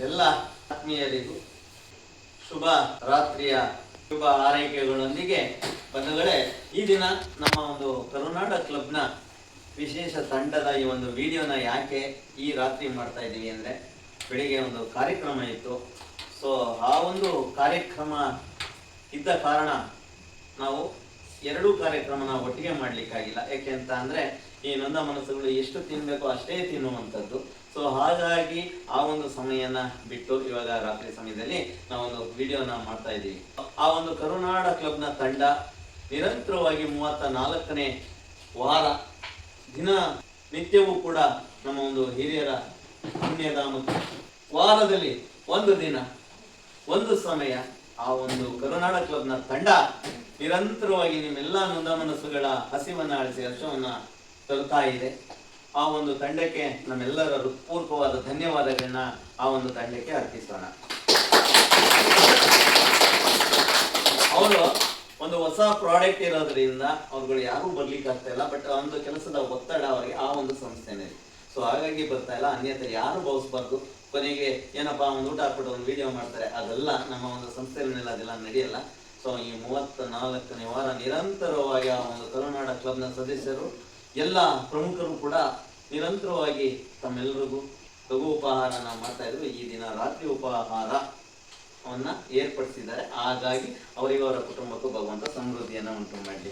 ಎಲ್ಲ ಆತ್ಮೀಯರಿಗೂ ಶುಭ ರಾತ್ರಿಯ ಶುಭ ಆರೈಕೆಗಳೊಂದಿಗೆ ಬಂಧುಗಳೇ, ಈ ದಿನ ನಮ್ಮ ಒಂದು ಕರುನಾಡ ಕ್ಲಬ್ನ ವಿಶೇಷ ತಂಡದ ಈ ಒಂದು ವಿಡಿಯೋನ ಯಾಕೆ ಈ ರಾತ್ರಿ ಮಾಡ್ತಾ ಇದ್ದೀವಿ ಅಂದರೆ, ಬೆಳಿಗ್ಗೆ ಒಂದು ಕಾರ್ಯಕ್ರಮ ಇತ್ತು. ಸೊ ಆ ಒಂದು ಕಾರ್ಯಕ್ರಮ ಇದ್ದ ಕಾರಣ ನಾವು ಎರಡೂ ಕಾರ್ಯಕ್ರಮನ ಒಟ್ಟಿಗೆ ಮಾಡಲಿಕ್ಕಾಗಿಲ್ಲ. ಯಾಕೆ ಅಂತ ಅಂದರೆ, ಈ ನೊಂದ ಮನಸ್ಸುಗಳು ಎಷ್ಟು ತಿನ್ನಬೇಕೋ ಅಷ್ಟೇ ತಿನ್ನುವಂಥದ್ದು. ಸೊ ಹಾಗಾಗಿ ಆ ಒಂದು ಸಮಯನ ಬಿಟ್ಟು ಇವಾಗ ರಾತ್ರಿ ಸಮಯದಲ್ಲಿ ನಾವೊಂದು ವಿಡಿಯೋನ ಮಾಡ್ತಾ ಇದ್ದೀವಿ. ಆ ಒಂದು ಕರುನಾಡ ಕ್ಲಬ್ನ ತಂಡ ನಿರಂತರವಾಗಿ 34ನೇ ವಾರ ದಿನ ನಿತ್ಯವೂ ಕೂಡ ನಮ್ಮ ಒಂದು ಹಿರಿಯರ ಪುಣ್ಯಧಾಮಕ್ಕೆ ವಾರದಲ್ಲಿ ಒಂದು ದಿನ ಒಂದು ಸಮಯ ಆ ಒಂದು ಕರುನಾಡ ಕ್ಲಬ್ನ ತಂಡ ನಿರಂತರವಾಗಿ ನಿಮ್ಮೆಲ್ಲ ನೊಂದ ಮನಸ್ಸುಗಳ ಹಸಿವನ್ನ ಅಳಿಸಿ ಹರ್ಷವನ್ನ ತರುತ್ತಾ ಇದೆ. ಆ ಒಂದು ತಂಡಕ್ಕೆ ನಮ್ಮೆಲ್ಲರ ಹೃತ್ಪೂರ್ವಕವಾದ ಧನ್ಯವಾದಗಳನ್ನ ಆ ಒಂದು ತಂಡಕ್ಕೆ ಅರ್ಪಿಸೋಣ. ಅವರು ಒಂದು ಹೊಸ ಪ್ರಾಡಕ್ಟ್ ಇರೋದ್ರಿಂದ ಅವ್ರುಗಳು ಯಾರೂ ಬರ್ಲಿಕ್ಕೆ ಆಗ್ತಾ ಇಲ್ಲ. ಬಟ್ ಒಂದು ಕೆಲಸದ ಒತ್ತಡ ಅವರಿಗೆ ಆ ಒಂದು ಸಂಸ್ಥೆನೇ. ಸೊ ಹಾಗಾಗಿ ಬರ್ತಾ ಇಲ್ಲ. ಅನ್ಯತೆ ಯಾರು ಭಾವಿಸ್ಬಾರ್ದು. ಕೊನೆಗೆ ಏನಪ್ಪಾ ಒಂದು ಊಟ ಹಾಕ್ಬಿಟ್ಟು ಒಂದು ವಿಡಿಯೋ ಮಾಡ್ತಾರೆ, ಅದೆಲ್ಲ ನಮ್ಮ ಒಂದು ಸಂಸ್ಥೆಯಲ್ಲೆಲ್ಲ ಅದೆಲ್ಲ ನಡೆಯಲ್ಲ. ಸೊ ಈ 34ನೇ ವಾರ ನಿರಂತರವಾಗಿ ಆ ಒಂದು ಕರುನಾಡ ಕ್ಲಬ್ನ ಸದಸ್ಯರು ಎಲ್ಲ ಪ್ರಮುಖರು ಕೂಡ ನಿರಂತರವಾಗಿ ತಮ್ಮೆಲ್ಲರಿಗೂ ಲಘು ಉಪಹಾರನ ಮಾಡ್ತಾ ಇದ್ರು. ಈ ದಿನ ರಾತ್ರಿ ಉಪಹಾರವನ್ನ ಏರ್ಪಡಿಸಿದ್ದಾರೆ. ಹಾಗಾಗಿ ಅವರಿಗೂ ಅವರ ಕುಟುಂಬಕ್ಕೂ ಭಗವಂತ ಸಮೃದ್ಧಿಯನ್ನು ಉಂಟು ಮಾಡಲಿ.